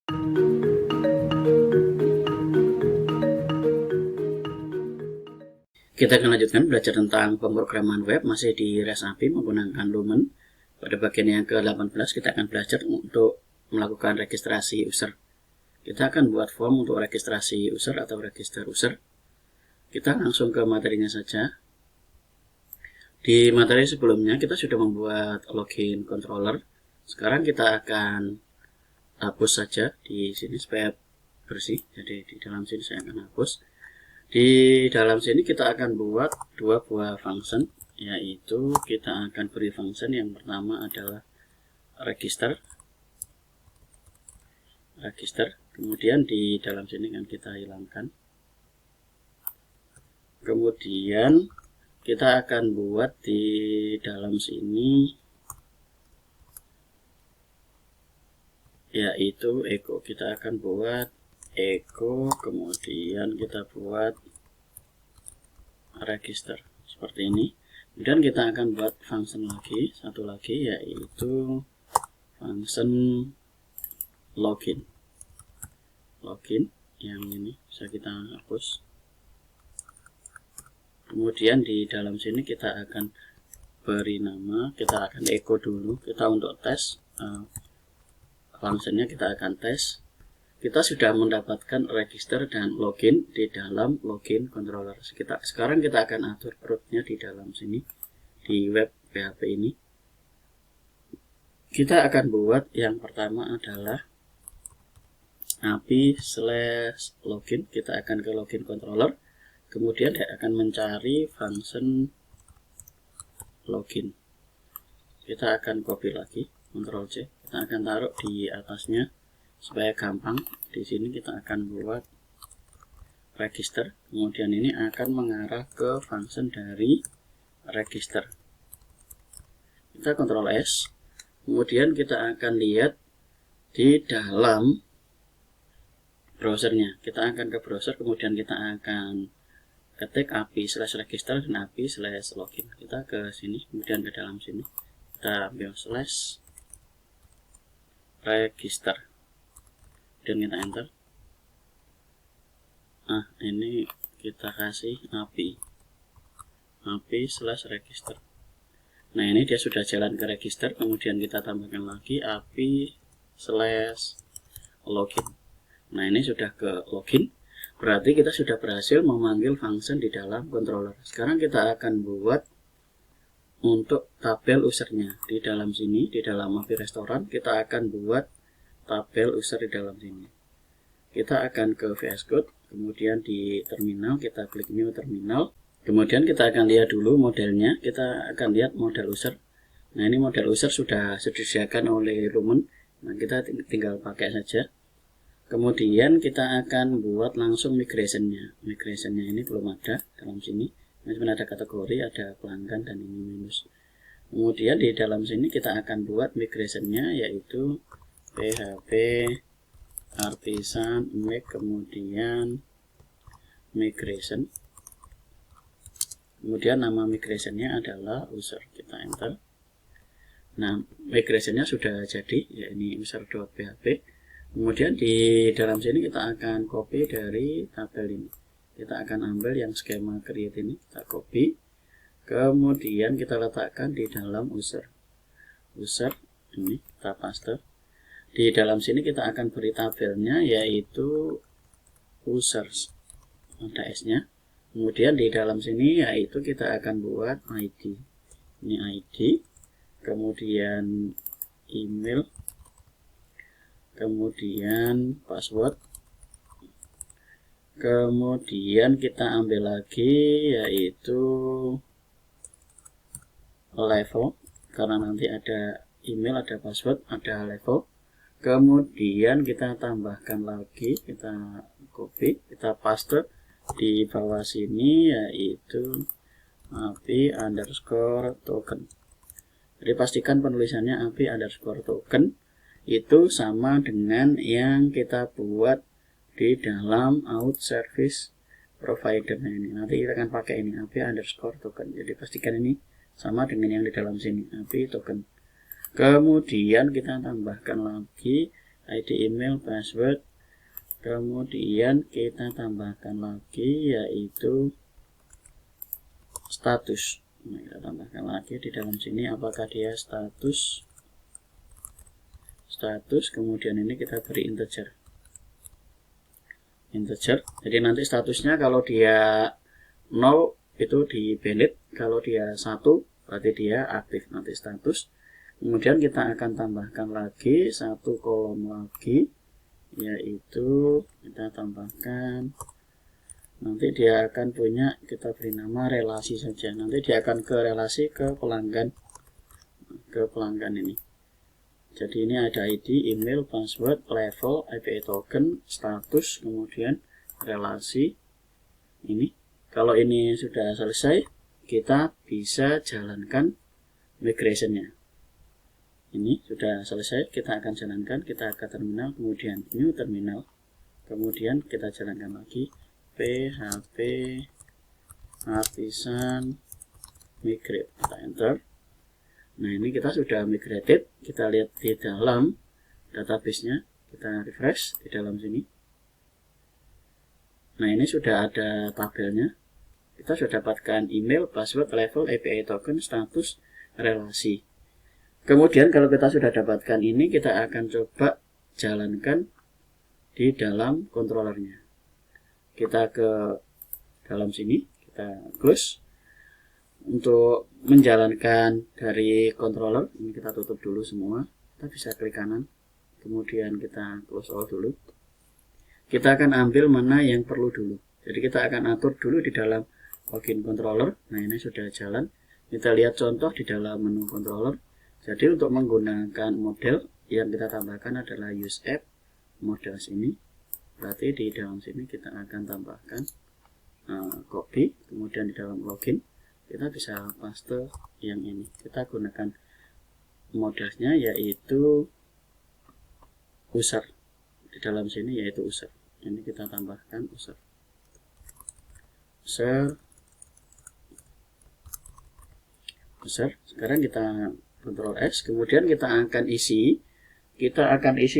Kita akan lanjutkan belajar tentang pemrograman web masih di REST API menggunakan Lumen. Pada bagian yang ke-18 kita akan belajar untuk melakukan registrasi user. Kita akan buat form untuk registrasi user atau register user. Kita langsung ke materinya saja. Di materi sebelumnya kita sudah membuat login controller. Sekarang kita akan hapus saja di sini supaya bersih. Jadi di dalam sini saya akan hapus. Di dalam sini kita akan buat dua buah function, yaitu kita akan beri function yang pertama adalah register. Kemudian di dalam sini kan kita hilangkan. Kemudian kita akan buat di dalam sini yaitu echo. Kita akan buat echo, kemudian kita buat register seperti ini. Kemudian kita akan buat function lagi, satu lagi, yaitu function login yang ini bisa kita hapus. Kemudian di dalam sini kita akan beri nama, kita akan echo dulu, kita untuk tes functionnya kita akan tes. Kita sudah mendapatkan register dan login di dalam login controller. Sekarang kita akan atur rootnya di dalam sini di web PHP ini. Kita akan buat yang pertama adalah API/login. Kita akan ke login controller. Kemudian dia akan mencari function login. Kita akan copy lagi, Ctrl C. Kita akan taruh di atasnya supaya gampang. Di sini kita akan buat register, kemudian ini akan mengarah ke function dari register. Kita Ctrl S, kemudian kita akan lihat di dalam browsernya. Kita akan ke browser, kemudian kita akan ketik API/register dan API/login. Kita ke sini, kemudian ke dalam sini kita ambil /register. Dan kita enter. Ini kita kasih API/register. Nah, ini dia sudah jalan ke register. Kemudian kita tambahkan lagi API/login. Nah, ini sudah ke login. Berarti kita sudah berhasil memanggil function di dalam controller. Sekarang kita akan buat untuk tabel usernya di dalam sini, di dalam API restoran kita akan buat tabel user di dalam sini. Kita akan ke VS Code, kemudian di terminal kita klik new terminal. Kemudian kita akan lihat dulu modelnya. Kita akan lihat model user. Nah, ini model user sudah disediakan oleh Lumen. Nah, kita tinggal pakai saja. Kemudian kita akan buat langsung migrationnya. Migrationnya ini belum ada dalam sini. Ini ada kategori, ada pelanggan, dan ini minus. Kemudian di dalam sini kita akan buat migrationnya, yaitu PHP artisan make, kemudian migration. Kemudian nama migrationnya adalah user. Kita enter. Nah, migrationnya sudah jadi, ya ini user.php. Kemudian di dalam sini kita akan copy dari tabel ini. Kita akan ambil yang skema create ini, kita copy. Kemudian kita letakkan di dalam user. Ini kita paste. Di dalam sini kita akan beri tabelnya, yaitu users, ada S-nya. Kemudian di dalam sini yaitu kita akan buat ID. Ini ID, kemudian email, kemudian password. Kemudian kita ambil lagi yaitu level, karena nanti ada email, ada password, ada level. Kemudian kita tambahkan lagi, kita copy, kita paste di bawah sini, yaitu API_token. Jadi pastikan penulisannya API_token itu sama dengan yang kita buat di dalam out service provider. Nah, ini nanti kita akan pakai ini API_token. Jadi pastikan ini sama dengan yang di dalam sini, API token. Kemudian kita tambahkan lagi ID email, password, kemudian kita tambahkan lagi yaitu status. Nah, kita tambahkan lagi di dalam sini apakah dia status, kemudian ini kita beri integer. Jadi nanti statusnya kalau dia 0 itu di valid, kalau dia 1 berarti dia aktif nanti status. Kemudian kita akan tambahkan lagi satu kolom lagi, yaitu kita tambahkan, nanti dia akan punya, kita beri nama relasi saja, nanti dia akan ke relasi ke pelanggan ini. Jadi ini ada ID, email, password, level, API token, status, kemudian relasi ini. Kalau ini sudah selesai, kita bisa jalankan migrationnya. Ini sudah selesai, kita akan jalankan, kita ke terminal, kemudian new terminal, kemudian kita jalankan lagi php artisan migrate, kita enter. Nah, ini kita sudah migrated, kita lihat di dalam database-nya, kita refresh di dalam sini. Nah, ini sudah ada tabelnya, kita sudah dapatkan email, password, level, API token, status, relasi. Kemudian kalau kita sudah dapatkan ini, kita akan coba jalankan di dalam controllernya. Kita ke dalam sini, kita close. Untuk menjalankan dari controller, ini kita tutup dulu semua. Kita bisa klik kanan, kemudian kita close all dulu. Kita akan ambil mana yang perlu dulu. Jadi kita akan atur dulu di dalam login controller. Nah, ini sudah jalan. Kita lihat contoh di dalam menu controller. Jadi untuk menggunakan model yang kita tambahkan adalah use app model sini. Berarti di dalam sini kita akan tambahkan copy, kemudian di dalam login kita bisa paste yang ini. Kita gunakan modelnya yaitu user. Di dalam sini yaitu user. Ini kita tambahkan user. Sekarang kita Ctrl S, kemudian kita akan isi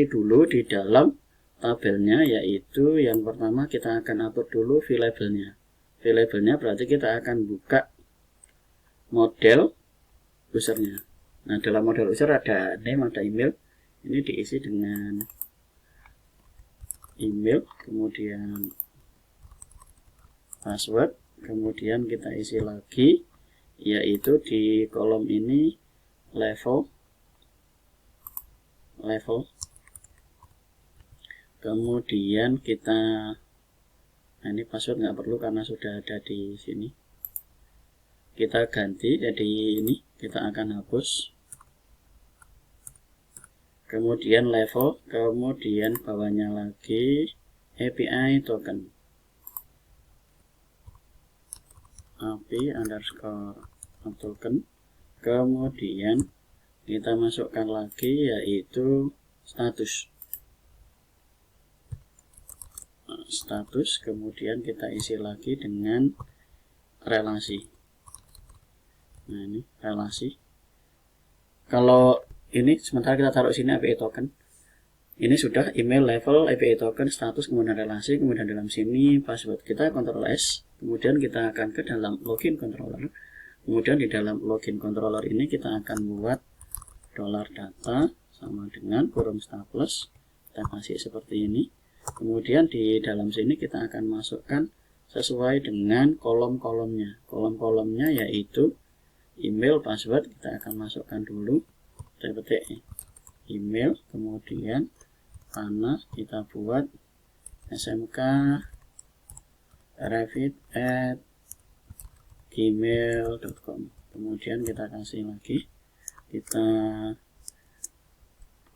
dulu di dalam tabelnya, yaitu yang pertama kita akan atur dulu view labelnya. View labelnya berarti kita akan buka model usernya. Nah, dalam model user ada name, ada email. Ini diisi dengan email, kemudian password, kemudian kita isi lagi, yaitu di kolom ini level, kemudian kita, nah ini password nggak perlu karena sudah ada di sini, kita ganti jadi ini, kita akan hapus, kemudian level, kemudian bawahnya lagi API token, API underscore token. Kemudian kita masukkan lagi yaitu status, kemudian kita isi lagi dengan relasi. Nah, ini relasi. Kalau ini sementara kita taruh sini API token. Ini sudah email, level, API token, status, kemudian relasi, kemudian dalam sini password. Kita Ctrl S, kemudian kita akan ke dalam login controller. Kemudian di dalam login controller ini kita akan buat $data sama dengan kurung staples. Kita kasih seperti ini. Kemudian di dalam sini kita akan masukkan sesuai dengan kolom-kolomnya. Kolom-kolomnya yaitu email, password, kita akan masukkan dulu. Saya petik email, kemudian karena kita buat smkrevit@gmail.com. kemudian kita kasih lagi, kita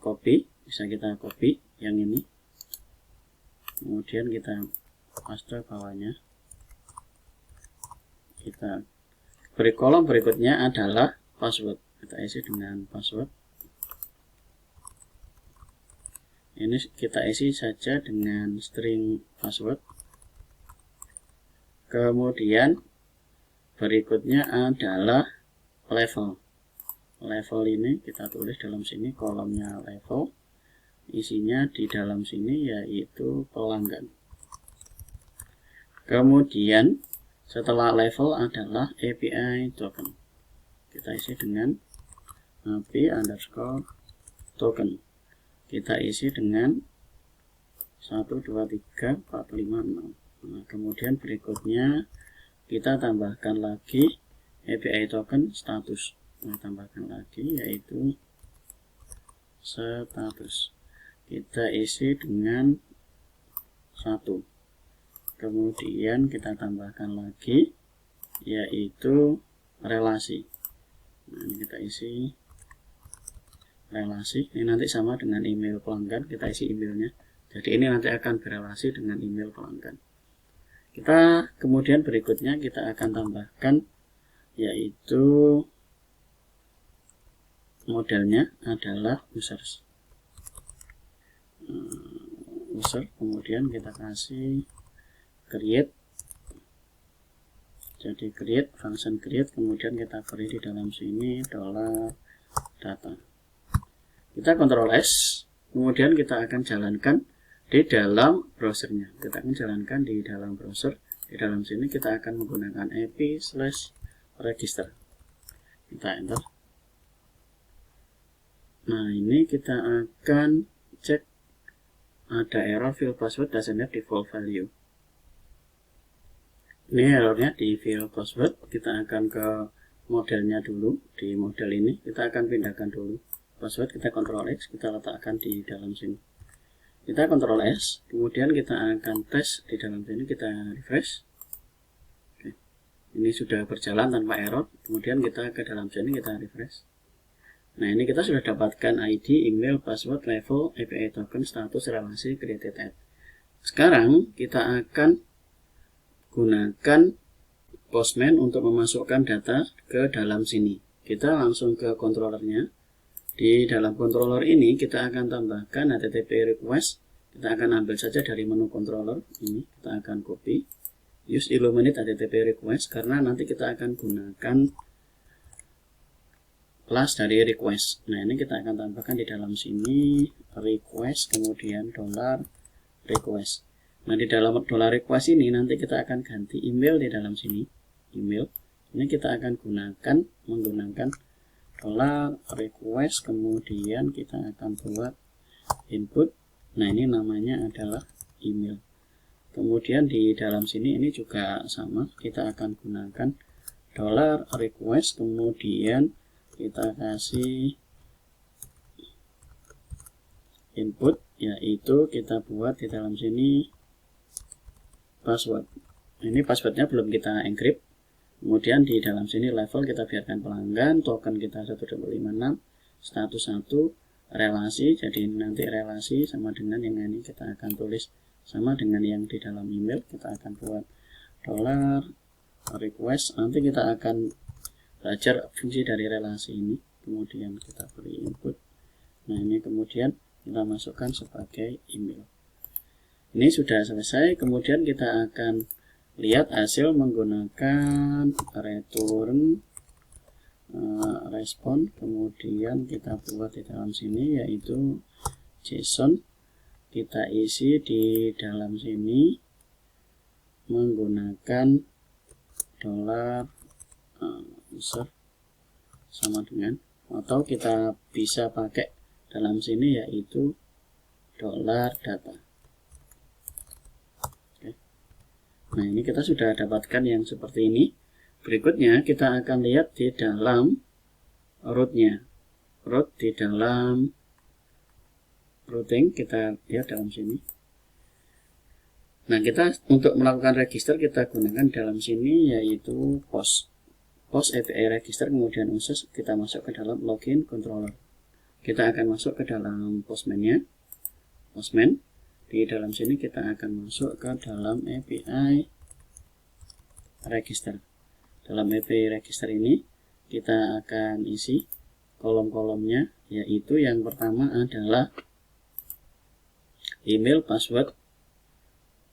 copy, bisa kita copy yang ini, kemudian kita paste bawahnya, kita beri kolom berikutnya adalah password, kita isi dengan password. Ini kita isi saja dengan string password. Kemudian berikutnya adalah level. Level ini kita tulis dalam sini kolomnya level. isinya di dalam sini yaitu pelanggan. Kemudian setelah level adalah API token. Kita isi dengan API underscore token. Kita isi dengan 1, 2, 3, 4, 5, 6. Nah, kemudian berikutnya kita tambahkan lagi API token status. Nah, tambahkan lagi yaitu status. Kita isi dengan 1. Kemudian kita tambahkan lagi yaitu relasi. Nah, ini kita isi relasi. Ini nanti sama dengan email pelanggan, kita isi emailnya. Jadi ini nanti akan berelasi dengan email pelanggan. Kita kemudian berikutnya kita akan tambahkan yaitu modelnya adalah users. User, kemudian kita kasih create. Jadi create, function create, kemudian kita beri di dalam sini $data. Kita Ctrl S, kemudian kita akan jalankan di dalam browsernya. Kita akan jalankan di dalam browser. Di dalam sini kita akan menggunakan ap/register. Kita enter. Nah, ini kita akan cek ada error field password doesn't have default value. Ini errornya di field password. Kita akan ke modelnya dulu. Di model ini kita akan pindahkan dulu password. Kita Ctrl X, kita letakkan di dalam sini. Kita Ctrl S, kemudian kita akan tes di dalam sini. Kita refresh. Oke. Ini sudah berjalan tanpa error. Kemudian kita ke dalam sini, kita refresh. Nah, ini kita sudah dapatkan ID, email, password, level, API token, status, relasi, created add. Sekarang kita akan gunakan Postman untuk memasukkan data ke dalam sini. Kita langsung ke controllernya. Di dalam controller ini kita akan tambahkan HTTP request. Kita akan ambil saja dari menu controller ini. Kita akan copy. Use Illuminate HTTP request karena nanti kita akan gunakan class dari request. Nah, ini kita akan tambahkan di dalam sini request, kemudian $request. Nah, di dalam $request ini nanti kita akan ganti email di dalam sini. Email. Ini kita akan menggunakan $request, kemudian kita akan buat input. Nah, ini namanya adalah email. Kemudian di dalam sini ini juga sama. Kita akan gunakan $request, kemudian kita kasih input, yaitu kita buat di dalam sini password. Ini passwordnya belum kita encrypt. Kemudian di dalam sini level kita biarkan pelanggan, token kita 1.56, status 1, relasi. Jadi nanti relasi sama dengan yang ini kita akan tulis sama dengan yang di dalam email. Kita akan buat $request. Nanti kita akan belajar fungsi dari relasi ini, kemudian kita beri input. Nah, ini kemudian kita masukkan sebagai email. Ini sudah selesai. Kemudian kita akan lihat hasil menggunakan return respon. Kemudian kita buat di dalam sini yaitu JSON. Kita isi di dalam sini menggunakan $user sama dengan, atau kita bisa pakai dalam sini yaitu $data. Oke. Nah, ini kita sudah dapatkan yang seperti ini. Berikutnya kita akan lihat di dalam rootnya. Root di dalam routing kita lihat dalam sini. Nah, kita untuk melakukan register kita gunakan dalam sini yaitu post API register, kemudian users, kita masuk ke dalam login controller. Kita akan masuk ke dalam Postman-nya. Postman. Di dalam sini kita akan masuk ke dalam API register. Dalam API register ini kita akan isi kolom-kolomnya, yaitu yang pertama adalah email, password.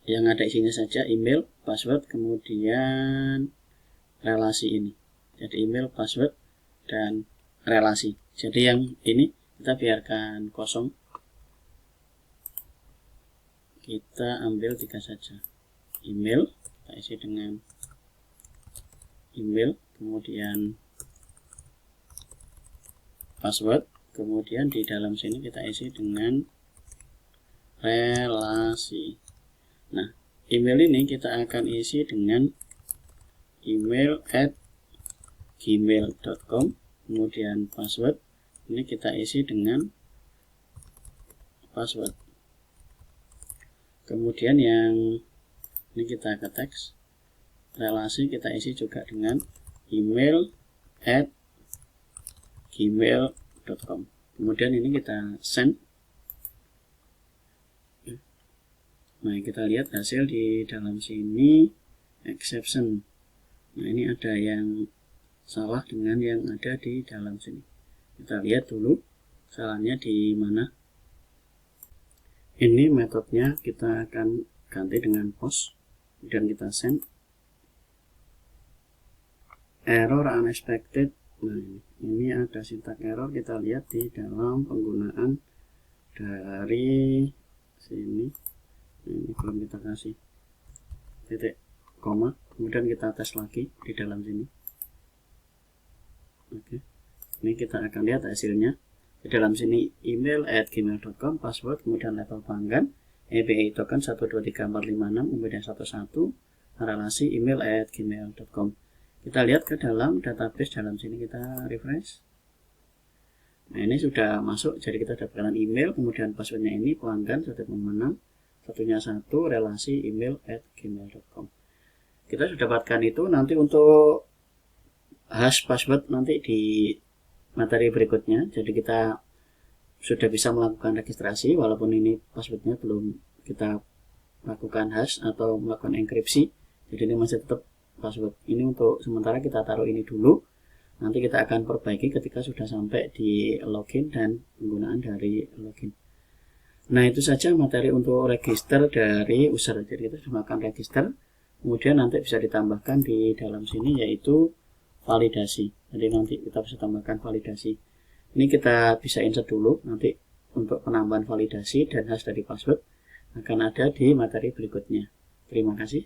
Yang ada isinya saja email, password, kemudian relasi ini. Jadi email, password, dan relasi. Jadi yang ini kita biarkan kosong. kita ambil 3 saja. Email, kita isi dengan email, kemudian password, kemudian di dalam sini kita isi dengan relasi. Nah, email ini kita akan isi dengan email @gmail.com, kemudian password ini kita isi dengan password. Kemudian yang ini kita ke teks, relasi kita isi juga dengan email @gmail.com. Kemudian ini kita send. Nah, kita lihat hasil di dalam sini exception. Nah, ini ada yang salah dengan yang ada di dalam sini. Kita lihat dulu salahnya di mana. Ini metodenya kita akan ganti dengan post, kemudian kita send. Error unexpected. Nah, ini ada syntax error, kita lihat di dalam penggunaan dari sini. Ini belum kita kasih titik koma, kemudian kita tes lagi di dalam sini. Oke, ini kita akan lihat hasilnya. Di dalam sini email @gmail.com, password, kemudian level pelanggan, API token 123456, kemudian 11, relasi email @gmail.com. Kita lihat ke dalam database, dalam sini kita refresh. Nah, ini sudah masuk, jadi kita dapatkan email, kemudian passwordnya ini pelanggan 156, satunya 1, relasi email @gmail.com. Kita sudah dapatkan itu. Nanti untuk hash password nanti di materi berikutnya. Jadi kita sudah bisa melakukan registrasi walaupun ini passwordnya belum kita lakukan hash atau melakukan enkripsi. Jadi ini masih tetap password. Ini untuk sementara kita taruh ini dulu. Nanti kita akan perbaiki ketika sudah sampai di login dan penggunaan dari login. Nah, itu saja materi untuk register dari user. Jadi kita sudah melakukan register. Kemudian nanti bisa ditambahkan di dalam sini yaitu validasi. Jadi nanti kita bisa tambahkan validasi. Ini kita bisa insert dulu. Nanti untuk penambahan validasi dan hash dari password akan ada di materi berikutnya. Terima kasih.